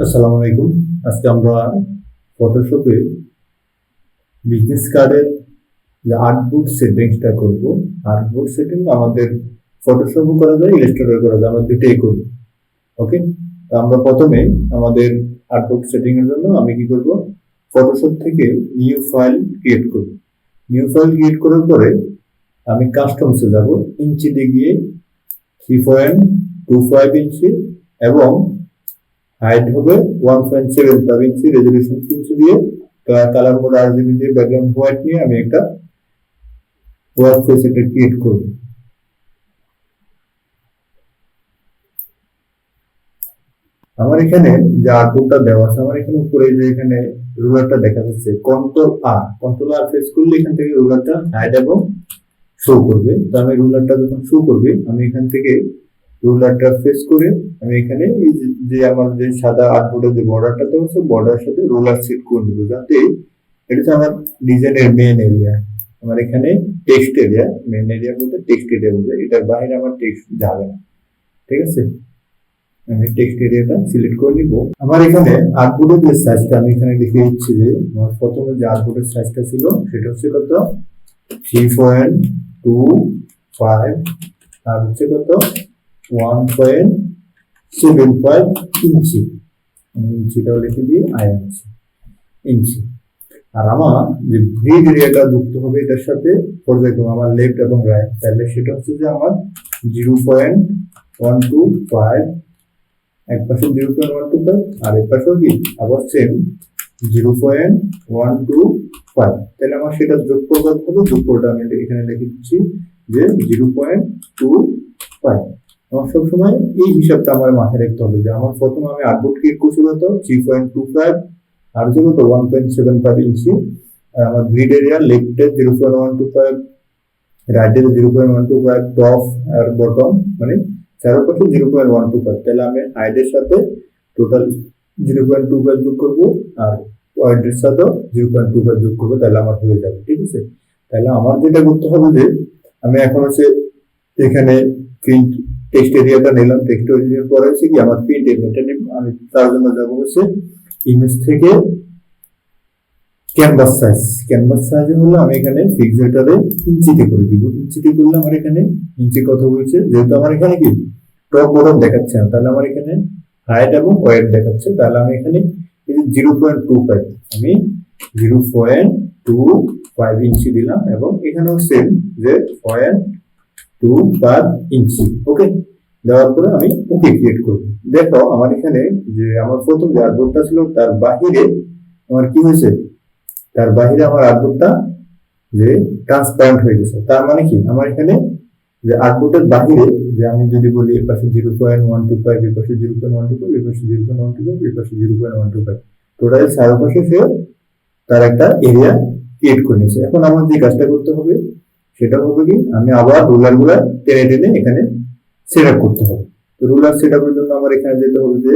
আসসালামু আলাইকুম। আজকে আমরা ফটোশপে বিজনেস কার্ডের যে আর্টবোর্ড সেটিংসটা করব। আর্টবোর্ড সেটিং আমাদের ফটোশপও করা যায়, ইলাস্ট্রেটর করা যায়, আমরা দুটোই করব। ওকে, তো আমরা প্রথমে আমাদের আর্টবোর্ড সেটিং এর জন্য আমি কি করব, ফটোশপ থেকে নিউ ফাইল ক্রিয়েট করব। নিউ ফাইল ক্রিয়েট করার পরে আমি কাস্টমসে যাব, ইঞ্চিতে গিয়ে 3.25 ইঞ্চি এবং হাইট হবে 1.75 ইঞ্চি, রেজলিউশন 300 দিয়ে, কালার মোড আরজিবি দিয়ে, ব্যাকগ্রাউন্ড হোয়াইট নিয়ে আমি একটা ওয়ার্ক ফেস এটা ক্রিয়েট করব। আমার এখানে যে আর্টবোর্ডটা দেওয়া আছে, আমার এখানে উপরে যে এখানে রুলারটা দেখা যাচ্ছে, কন্ট্রোল আর প্রেস করলে এখান থেকে রুলারটা হাইড এবং শো করবে। তো আমি রুলারটা যখন শো করবে, আমি এখান থেকে রুলারটা ফেস করে আমি এখানে এই যে আমার যে সাদা আর্টবোর্ডের যে বর্ডারটা দেওয়া আছে, বর্ডারের সাথে রুলার সেট করে দেবো, যাতে এটা হচ্ছে আমার ডিজাইনের মেইন এরিয়া। আমার এখানে টেক্সট এরিয়া, মেইন এরিয়া বলতে টেক্সট এরিয়া বলতে, এটার বাইরে আমার টেক্সট যাবে না। ঠিক আছে, আমি টেক্সট এরিয়াটা সিলেক্ট করে নিব। আমার এখানে আর্টবোর্ডের যে সাইজটা আমি এখানে লিখে দিচ্ছি, যে আমার প্রথমে যে আর্টবোর্ডের সাইজটা ছিল সেটা হচ্ছে কত, 3.25, আর হচ্ছে কত 1.75 ইঞ্চি। ইঞ্চিটাও লিখে দিয়ে ইঞ্চি। আর আমার যে গ্রিড এরিয়াটা যুক্ত হবে এটার সাথে পর্যায়ক্রমে আমার লেফট এবং রাইট, তাহলে সেটা হচ্ছে যে আমার 0.125, এক পাশে 0.125 আর এক পাশেও কি আবার সেম 0.125। তাহলে আমার সেটা যোগ করতে হবে, যোগফলটা আমি এখানে লিখে দিচ্ছি যে 0.25। আমার সবসময় এই হিসাবটা আমার মাথায় রাখতে হবে, যে আমার প্রথমে আমি আর্টবোর্ড ক্রিয়েট করছি কত 3.25 আর যে কত 1.75 ইঞ্চি। আমার গ্রিড এরিয়া লেফটে 0.125, রাইটে 0.125, টপ আর বটম মানে চারপাশে 0.125। তাহলে আমি হাইটের সাথে টোটাল 0.25 যোগ করবো আর ওয়াইডের সাথে 0.25 যোগ করবো, তাহলে আমার হয়ে যাবে। ঠিক আছে, তাহলে আমার যেটা করতে হবে যে আমি এখন হচ্ছে এখানে প্রিন্ট টেক্সট এরিয়াটা নিলাম, টেক্সট এরিয়ার পরে হচ্ছে কি আমার প্রিন্ট এরিয়াটা নিব। আমি তার জন্য যাবো হচ্ছে ইমেজ থেকে ক্যানভাস সাইজ হলো আমি এখানে পিক্সেলটারে ইঞ্চিতে করে দিব। ইঞ্চিতে করলে আমার এখানে ইঞ্চি কত বলছে, যেহেতু আমার এখানে কি টপ বটম দেখাচ্ছে না, তাহলে আমার এখানে হাইট এবং ওয়েট দেখাচ্ছে, তাহলে আমি এখানে 0.25 আমি 0.25 ইঞ্চি দিলাম এবং এখানেও সেম যে 0.25 ইঞ্চি। ওকে, দেওয়ার পরে আমি ওকে ক্রিয়েট করব। দেখো আমার এখানে যে আমার প্রথম যে আর্টবোর্ডটা ছিল তার বাহিরে আমার কি হয়েছে, তার বাহিরে আমার আর্টবোর্ডটা যে ট্রান্সপারেন্ট হয়ে গেছে। তার মানে কি আমার এখানে যে আর্টবোর্ডের বাহিরে, যে আমি যদি বলি এর পাশে 0.125, এর পাশে 0.125, এর পাশে 0.125, এর পাশে 0.125, টোটাল চারপাশে সে তার একটা এরিয়া ক্রিয়েট করে নিয়েছে। এখন আমার যে কাজটা করতে হবে সেটা হবে কি, আমি আবার রুলার গুলা টেনে টেনে এখানে সেট আপ করতে হবে। তো রুলার সেট আপের জন্য আমার এখানে যেতে হবে যে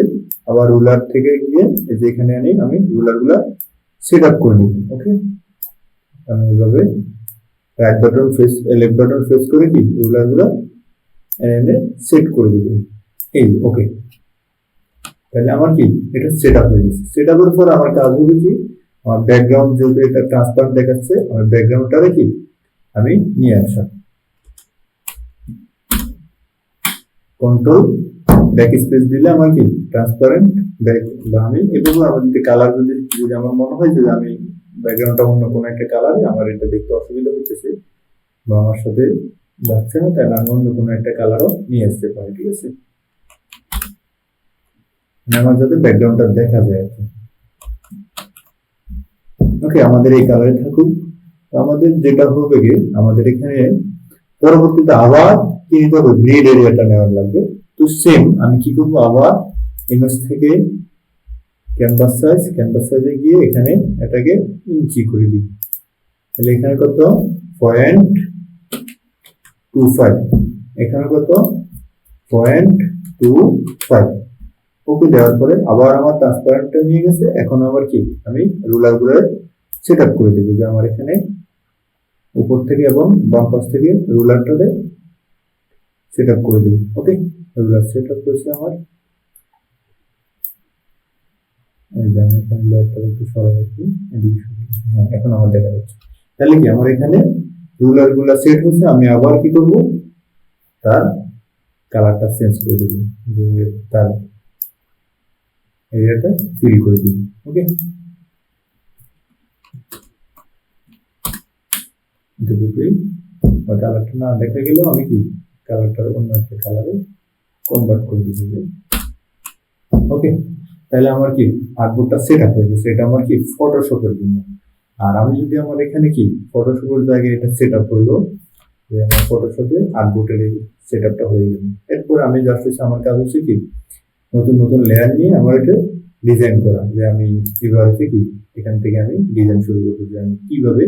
আবার রুলার থেকে গিয়ে যে এখানে আমি রুলার গুলা সেট আপ করে নিব। ওকে, আমি এইভাবে right button press, left button press করে কি রুলার গুলা এনে সেট করে দিব। এই ওকে, তাহলে আমার কি এটা সেট আপ হয়ে গেছে। সেট আপের পর আমার কাজ হবে কি, আমার ব্যাকগ্রাউন্ড যেহেতু এটা ট্রান্সপারেন্ট দেখাচ্ছে, আমার ব্যাকগ্রাউন্ডটারে কি আমি নিয়ে আসা, কন্ট্রোল ব্যাক স্পেস দিলে আমার কি ট্রান্সপারেন্ট ব্যাক, বা আমি এভাবে আমার যদি কালার যদি আমার মনে হয় যে আমি ব্যাকগ্রাউন্ডটা অন্য কোনো একটা কালারে আমার এটা দেখতে অসুবিধা হচ্ছে বা আমার সাথে যাচ্ছে না, তাহলে আমি অন্য কোনো একটা কালারও নিয়ে আসতে পারি। ঠিক আছে, আমার যাতে ব্যাকগ্রাউন্ডটা দেখা যায় আর কি। ওকে, আমাদের এই কালারে থাকুক। আমাদের যেটা হবে কি, আমাদের এখানে পরবর্তীতে আবার কি নিতে হবে, গ্রিড এরিয়াটা নেওয়ার লাগবে। তো সেম আমি কি করবো, আবার ইমেজ থেকে ক্যানভাস সাইজে গিয়ে এখানে এটাকে ইঞ্চি করে দিব। তাহলে এখানে কত 0.25, এখানে কত 0.25। ওকে, দেওয়ার পরে আবার আমার ট্রান্সপারেন্টটা নিয়ে গেছে। এখন আবার কি আমি রুলার গুলো সেট আপ করে দেবো, যে আমার এখানে উপর থেকে এবং বাম পাশ থেকে রুলারটাতে সেট আপ করে দেবো। ওকে, রুলার সেট আপ করেছে আমার। যে আমি এখানে লেয়ারটা একটু সরাই রাখি, এদিকে হ্যাঁ এখন আমার দেখা যাচ্ছে। তাহলে কি আমার এখানে রুলার গুলা সেট হচ্ছে, আমি আবার কি করব, তার কালারটা চেঞ্জ করে দেব, যে তার এরিয়াটা ফিল করে দিব। ওকে, দুটোই কালারটা না দেখা গেলেও আমি কি কালারটা অন্য একটা কালারে কনভার্ট করে দিব। ওকে, তাহলে আমার কি আর্টবোর্ডটা সেট আপ হয়ে গেছে। এটা আমার কি ফটোশপের জন্য। আর আমি যদি আমার এখানে কি ফটোশপের জায়গায় এটা সেট আপ করলো, যে আমার ফটোশপে আর্টবোর্ডের এই সেট আপটা হয়ে গেল। এরপর আমি জাস্ট হচ্ছে আমার কাজ হচ্ছে কি নতুন নতুন লেয়ার নিয়ে আমার এটা ডিজাইন করা, যে আমি কিভাবে কি এখান থেকে আমি ডিজাইন শুরু করবো, যে আমি কিভাবে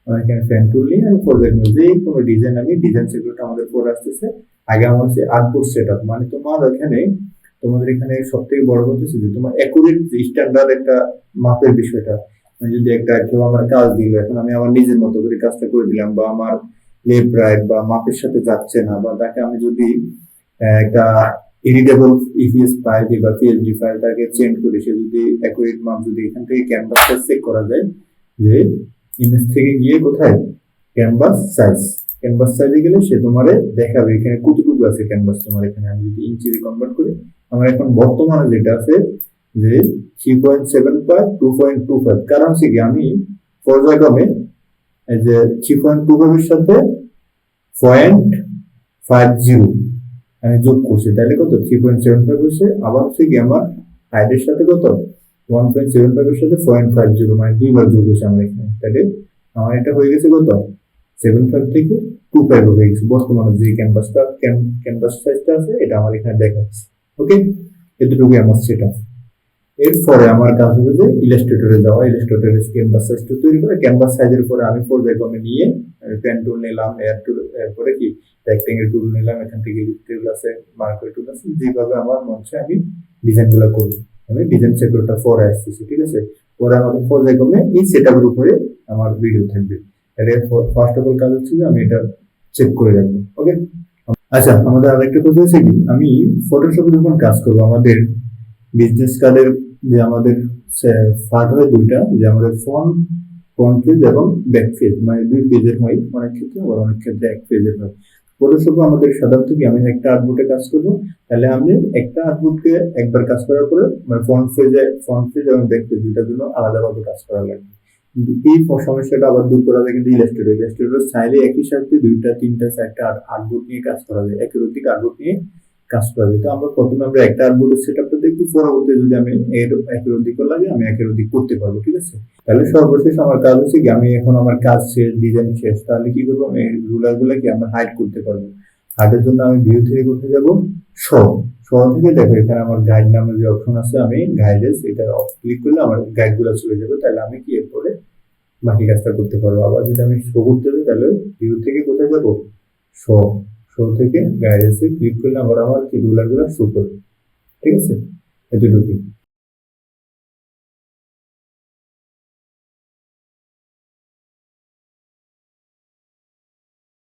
আমার এখানে ফ্যান টুল নিয়ে আমি প্রজেক্ট নিয়ে যে কোনো ডিজাইন আমি ডিজাইন সেগুলোটা আমাদের পরে আসতেছে। আগে আমার হচ্ছে আর্টবোর্ড সেট আপ, মানে তোমার এখানে তোমাদের এখানে সব থেকে বড় কথা হচ্ছে যে তোমার অ্যাকুরেট স্ট্যান্ডার্ড একটা মাপের বিষয়টা। যদি একটা কেউ আমার কাজ দিল, এখন আমি আমার নিজের মতো করে কাজটা করে দিলাম, বা আমার লেফট রাইট বা মাপের সাথে যাচ্ছে না, বা তাকে আমি যদি একটা এডিটেবল ইপিএস ফাইল বা পিএসডি ফাইল তাকে চেঞ্জ করে সে যদি অ্যাকুরেট মাপ যদি এখান থেকে ক্যানভাসটা চেক করা যায়, যে ইমেজ থেকে গিয়ে কোথায় ক্যানভাস সাইজে গেলে সে তোমারে দেখাবে এখানে কতটুকু আছে ক্যানভাস তোমার এখানে। আমি যদি ইঞ্চি কনভার্ট করি, আমার এখন বর্তমানে যেটা আছে যে 3.75 2.25, কারণ হচ্ছে কি আমি পর্যায়ক্রমে এই যে 3.25 এর সাথে 0.50 আমি যোগ করছি, তাহলে কত 3.75 হচ্ছে। আবার হচ্ছে কি আমার হাইটের সাথে কত 1.75 এর সাথে 0.50, মানে দুইবার যোগ হয়েছে আমার এখানে। তাহলে আমার এটা হয়ে গেছে কত 75 থেকে 25 হয়ে গেছে বর্তমানে যে ক্যানভাস সাইজটা আছে এটা আমার এখানে দেখাচ্ছে। ওকে, এতটুকুই আমার সেট আপ। এরপরে আমার কাজ হবে যে ইলাস্ট্রেটরে যাওয়া, ইলাস্ট্রেটরে ক্যানভাস সাইজটা তৈরি করে ক্যানভাস সাইজের পরে আমি পর্যায়ক্রমে নিয়ে পেন টুল নিলাম, এয়ার টুল, এরপরে কি রেক্টেঙ্গেল টুল নিলাম, এখান থেকে টুল আছে, মার্কার টুল আছে, যেভাবে আমার মন চায় আমি ডিজাইন গুলো করি। আমি ডিজাইন সেটটা পরে আসতেছি, ঠিক আছে। পরে আমাদের পর্যায়ক্রমে এই সেটআপের উপরে আমার ভিডিও থাকবে। তাহলে ফার্স্ট অফ অল কাজ হচ্ছে যে আমি এটা চেক করে রাখবো। ওকে, আচ্ছা আমাদের আরেকটা কথা হচ্ছে কি আমি ফটোশপে যখন কাজ করবো আমাদের বিজনেস কার্ডের যে আমাদের পার্ট হয় দুইটা, যে আমাদের ফ্রন্ট পেজ এবং ব্যাক পেজ, মানে দুই পেজের হয় অনেক ক্ষেত্রে, আবার অনেক ক্ষেত্রে এক পেজের হয়। ফটোশপে আমাদের সাধারণত কি আমি একটা আর্টবোর্ডে কাজ করবো, তাহলে আমি একটা আর্টবোর্ডকে একবার কাজ করার পরে মানে ফ্রন্ট পেজ এবং ব্যাক পেজ দুটার জন্য আলাদাভাবে কাজ করা লাগবে। কিন্তু এই সমস্যাটা আবার দূর করা যায় কিন্তু ইলাস্ট্রেটর চাইলে একই সাথে দুইটা তিনটা চারটা আর্টবোর্ড নিয়ে কাজ করা যায়, একই আর্টবোর্ড নিয়ে কাজ করা যায়। তো আমরা প্রথমে আমরা একটা আর্টবোর্ডের সেটআপটা দেখি, পরবর্তীতে যদি আমি একের অধিক লাগে আমি একের অধিক করতে পারবো, ঠিক আছে। তাহলে সর্বশেষ আমার কাজ হচ্ছে কি আমি এখন আমার কাজ শেষ, ডিজাইন শেষ, তাহলে কি করবো আমি রুলার গুলা কি আমরা হাইড করতে পারবো। হাইডের জন্য আমি ভিউ থেকে কোথায় যাবো, শো থেকে দেখো এখানে আমার গাইড নামের যে অপশন আছে, আমি গাইডেন্স এটা ক্লিক করলে আমার গাইড গুলা চলে যাবে। তাহলে আমি কি এরপরে বাকি কাজটা করতে পারবো। আবার যদি আমি শো করতে যাই তাহলে ভিউ থেকে কোথায় যাবো, শো থেকে গাইডেন্সে ক্লিক করলে আবার আমার কি রুলার গুলা শো করবে, ঠিক আছে। এতটুকুই।